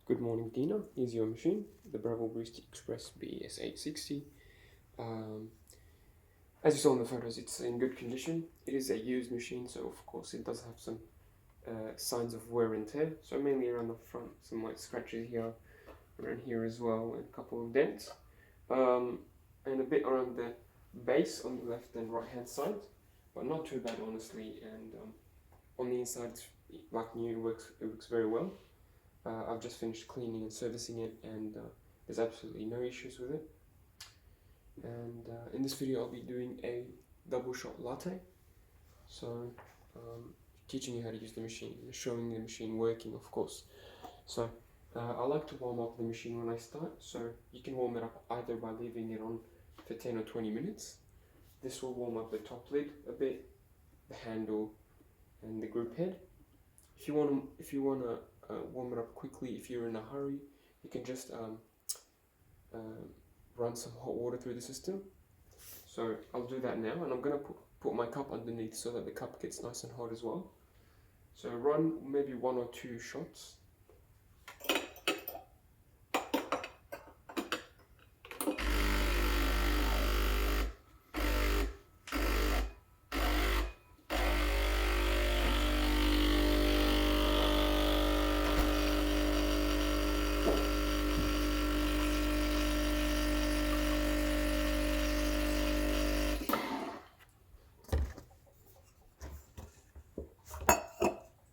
Good morning, Dina. Here's your machine, the Breville Barista Express BES860. As you saw in the photos, it's in good condition. It is a used machine, so of course it does have some signs of wear and tear. So mainly around the front, some light scratches here, around here as well, and a couple of dents. And a bit around the base on the left and right hand side, but not too bad honestly. And on the inside, it's like new. It works very well. I've just finished cleaning and servicing it, and there's absolutely no issues with it. And in this video I'll be doing a double shot latte, so teaching you how to use the machine, showing the machine working, of course. So I like to warm up the machine when I start, so you can warm it up either by leaving it on for 10 or 20 minutes. This will warm up the top lid a bit, the handle and the group head. If you want to warm it up quickly, if you're in a hurry, you can just run some hot water through the system. So I'll do that now, and I'm going to put my cup underneath so that the cup gets nice and hot as well. So run maybe 1 or 2 shots.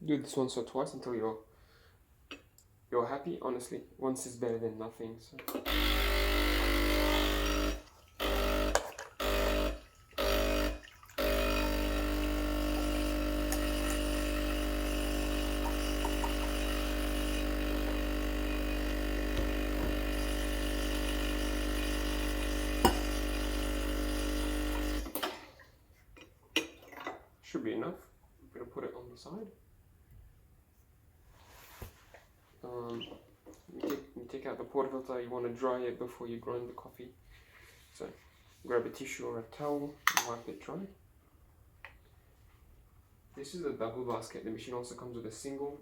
Do this once or twice until you're happy. Honestly, once is better than nothing. So. Should be enough. I'm going to put it on the side. You take out the porta filter. You want to dry it before you grind the coffee. So grab a tissue or a towel and wipe it dry. This is a double basket. The machine also comes with a single.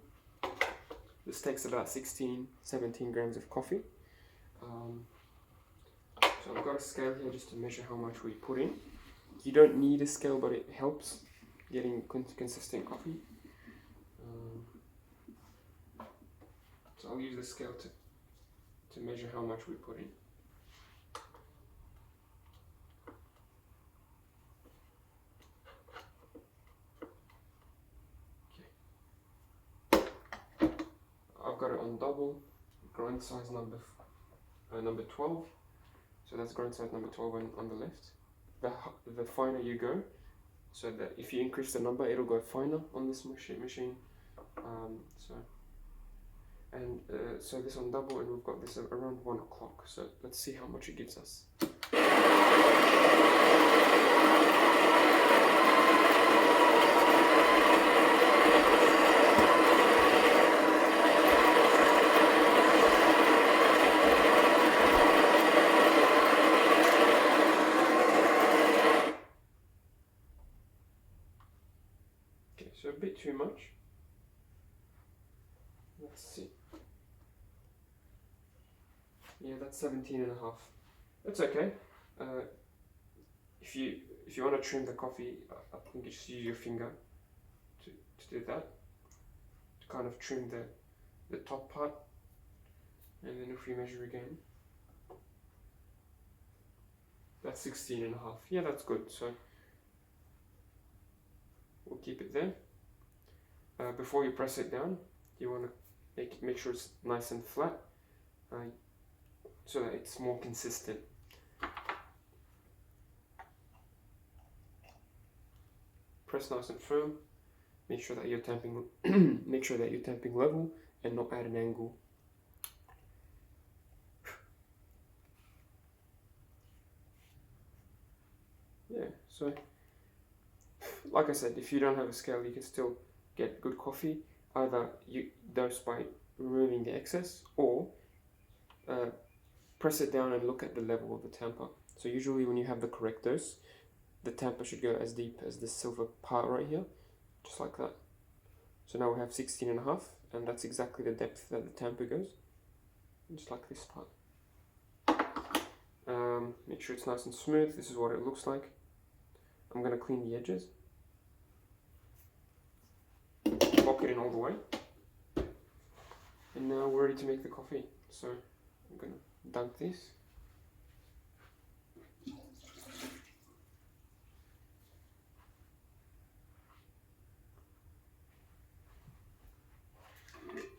This takes about 16-17 grams of coffee. So I've got a scale here just to measure how much we put in. You don't need a scale, but it helps getting consistent coffee. So I'll use the scale to measure how much we put in. Okay. I've got it on double, grind size number 12. So that's grind size number 12 on the left. The finer you go, so that if you increase the number, it'll go finer on this machine. So this on double, and we've got this around 1 o'clock. So let's see how much it gives us. Okay, so a bit too much. Let's see. Yeah, that's 17.5. That's okay. If you want to trim the coffee, I think you just use your finger to do that. To kind of trim the top part. And then if we measure again, that's 16.5. Yeah, that's good. So we'll keep it there. Before you press it down, you want to make sure it's nice and flat. So that it's more consistent. Press nice and firm. Make sure that you're tamping. Make sure that you're tamping level and not at an angle. Yeah. So, like I said, if you don't have a scale, you can still get good coffee. Either you dose by removing the excess, or press it down and look at the level of the tamper. So usually when you have the correct dose, the tamper should go as deep as the silver part right here, just like that. So now we have 16.5, and that's exactly the depth that the tamper goes. just like this part. Make sure it's nice and smooth. This is what it looks like. I'm going to clean the edges. Lock it in all the way. And now we're ready to make the coffee. So I'm going to dunk this.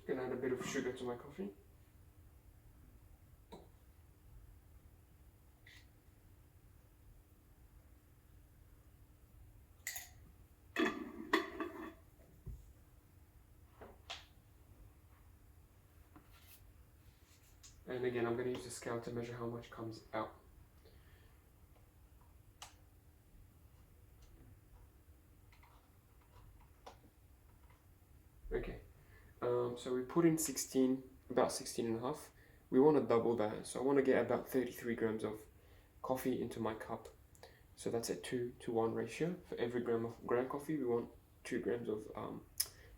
Gonna add a bit of sugar to my coffee. And again, I'm going to use a scale to measure how much comes out. Okay. So we put in 16, about 16 and a half. We want to double that. So I want to get about 33 grams of coffee into my cup. So that's a 2-to-1 ratio. For every gram of ground coffee, we want 2 grams of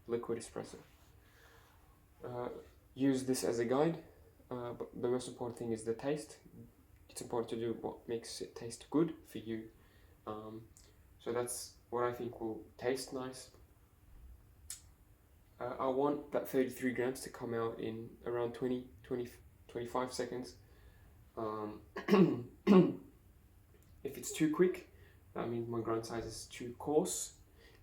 liquid espresso. Use this as a guide, but the most important thing is the taste. It's important to do what makes it taste good for you. So that's what I think will taste nice. I want that 33 grams to come out in around 25 seconds. If it's too quick, that means my grind size is too coarse.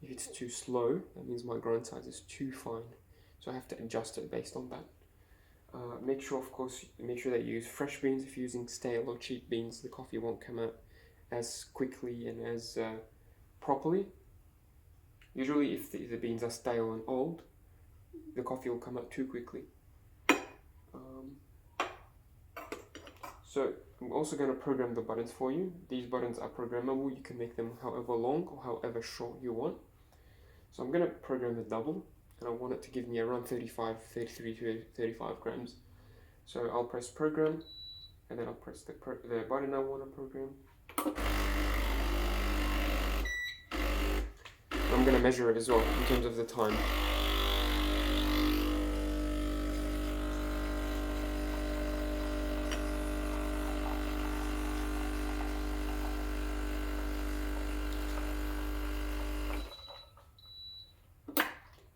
If it's too slow, that means my grind size is too fine. So I have to adjust it based on that. Make sure that you use fresh beans. If you're using stale or cheap beans, the coffee won't come out as quickly and as properly. Usually if the beans are stale and old, the coffee will come out too quickly. So I'm also going to program the buttons for you. These buttons are programmable. You can make them however long or however short you want. So I'm going to program the double, and I want it to give me around 33 to 35 grams. So I'll press program, and then I'll press the button I want to program. I'm going to measure it as well in terms of the time.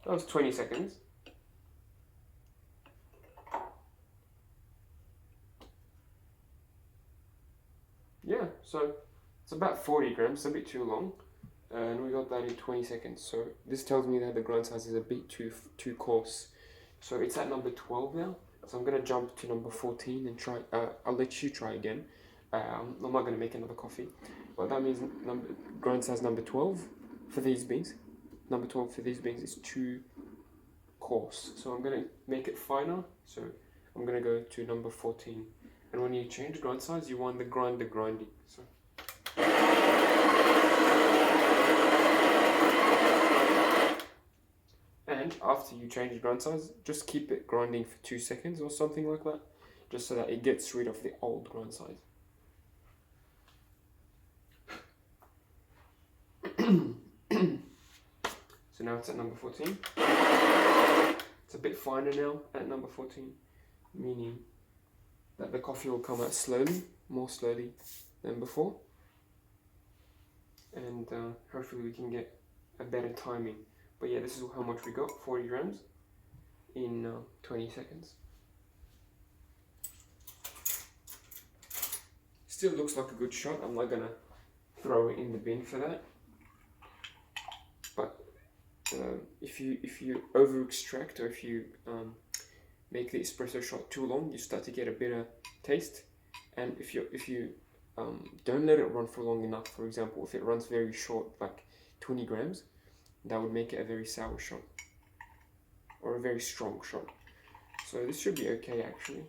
That was 20 seconds. Yeah, so it's about 40 grams, a bit too long. And we got that in 20 seconds. So this tells me that the grind size is a bit too coarse. So it's at number 12 now. So I'm going to jump to number 14 and try. I'll let you try again. I'm not going to make another coffee. But that means grind size number 12 for these beans. Number 12 for these beans is too coarse. So I'm going to make it finer. So I'm going to go to number 14. And when you change grind size, you want the grinding. So. And after you change the grind size, just keep it grinding for 2 seconds or something like that, just so that it gets rid of the old grind size. So now it's at number 14. It's a bit finer now at number 14, meaning that the coffee will come out slowly, more slowly than before. And hopefully we can get a better timing. But yeah, this is how much we got, 40 grams in 20 seconds. Still looks like a good shot. I'm not gonna throw it in the bin for that. But if you over extract, or if you make the espresso shot too long, you start to get a bitter taste. And if you don't let it run for long enough, for example, if it runs very short, like 20 grams, that would make it a very sour shot or a very strong shot. So this should be okay actually,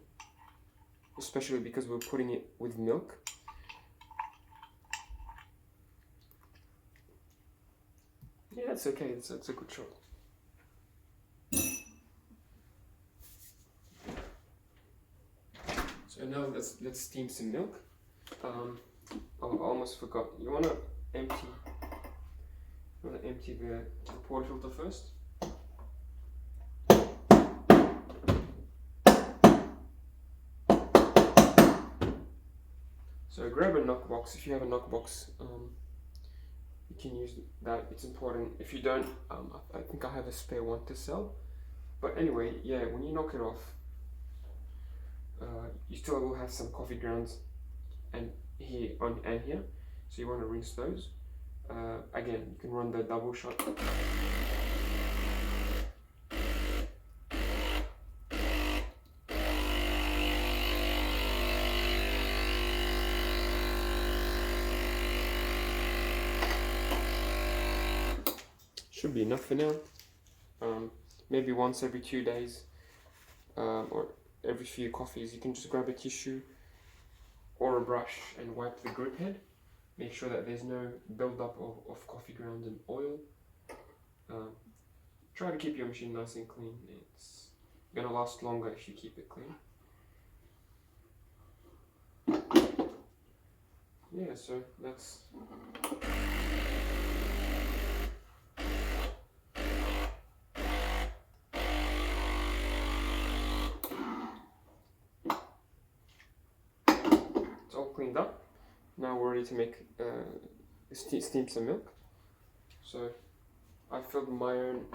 especially because we're putting it with milk. Yeah, that's okay. That's a good shot. So now let's steam some milk. I almost forgot. You wanna empty the pour filter first. grab a knockbox. If you have a knockbox, you can use that. It's important. If you don't, I think I have a spare one to sell. But anyway, yeah, when you knock it off, you still will have some coffee grounds and here. So you want to rinse those. Again, you can run the double shot. Should be enough for now. Maybe once every 2 days, or every few coffees, you can just grab a tissue or a brush and wipe the grip head. Make sure that there's no build-up of coffee grounds and oil. Try to keep your machine nice and clean. It's gonna last longer if you keep it clean. Yeah, so that's... It's all cleaned up. Now we're ready to make steam some milk. So I filled my own.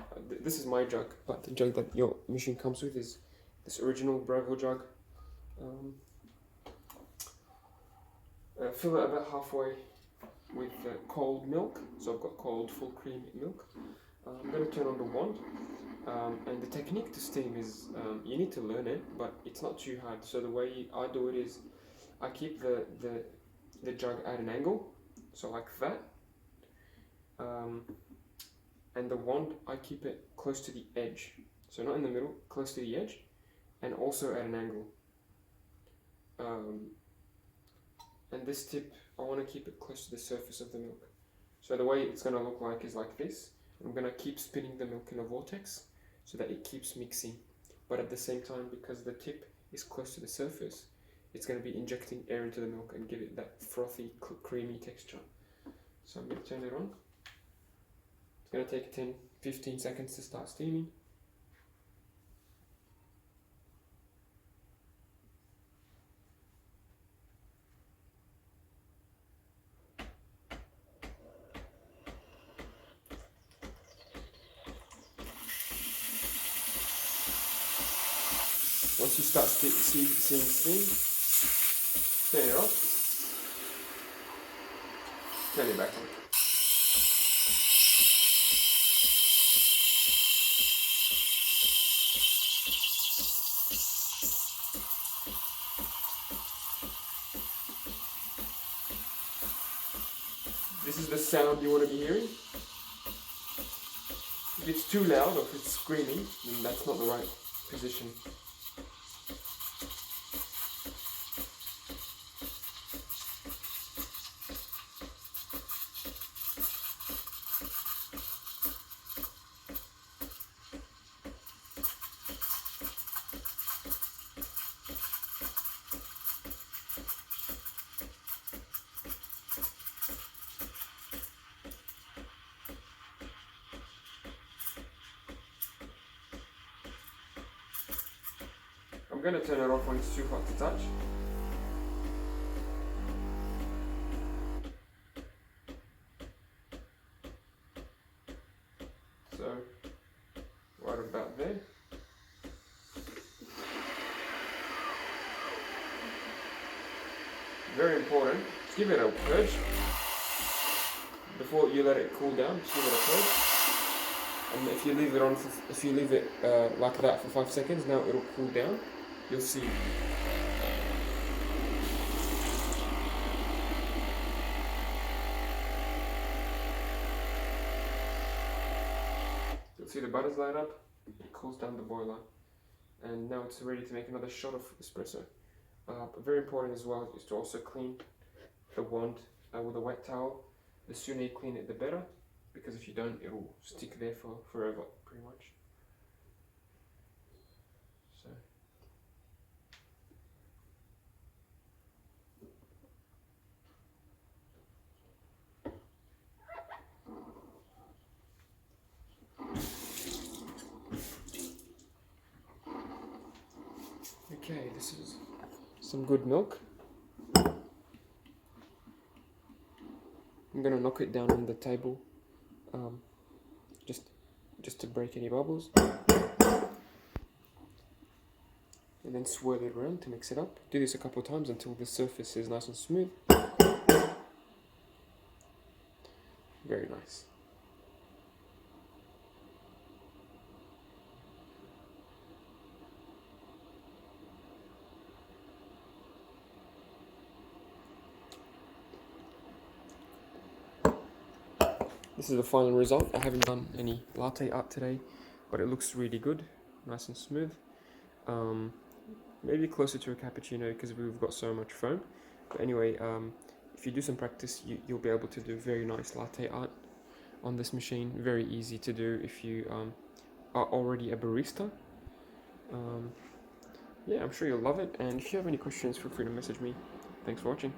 This is my jug, but the jug that your machine comes with is this original Breville jug. Fill it about halfway with cold milk. So I've got cold full cream milk. I'm going to turn on the wand. And the technique to steam is you need to learn it, but it's not too hard. So the way I do it is I keep the jug at an angle, so like that, and the wand I keep it close to the edge, so not in the middle, close to the edge, and also at an angle. And this tip, I want to keep it close to the surface of the milk. So the way it's going to look like is like this. I'm going to keep spinning the milk in a vortex so that it keeps mixing, but at the same time, because the tip is close to the surface, it's going to be injecting air into the milk and give it that frothy, creamy texture. So I'm going to turn it on. It's going to take 10-15 seconds to start steaming. Once you start seeing steam, turn it off, turn it back on. This is the sound you want to be hearing. If it's too loud or if it's screaming, then that's not the right position. I'm going to turn it off when it's too hot to touch. So, right about there. Very important, give it a purge. Before you let it cool down, just give it a purge. And if you leave it on, if you leave it like that for 5 seconds, now it'll cool down. You'll see. You'll see the butters light up. It cools down the boiler, and now it's ready to make another shot of espresso. But very important as well is to also clean the wand with a wet towel. The sooner you clean it, the better, because if you don't, it will stick there for forever, pretty much. So. Okay, this is some good milk. I'm gonna knock it down on the table, um, just to break any bubbles, and then swirl it around to mix it up. Do this a couple of times until the surface is nice and smooth. Very nice. This is the final result. I haven't done any latte art today, but it looks really good, nice and smooth. Maybe closer to a cappuccino because we've got so much foam. But anyway, if you do some practice, you'll be able to do very nice latte art on this machine. Very easy to do if you are already a barista. Yeah, I'm sure you'll love it. And if you have any questions, feel free to message me. Thanks for watching.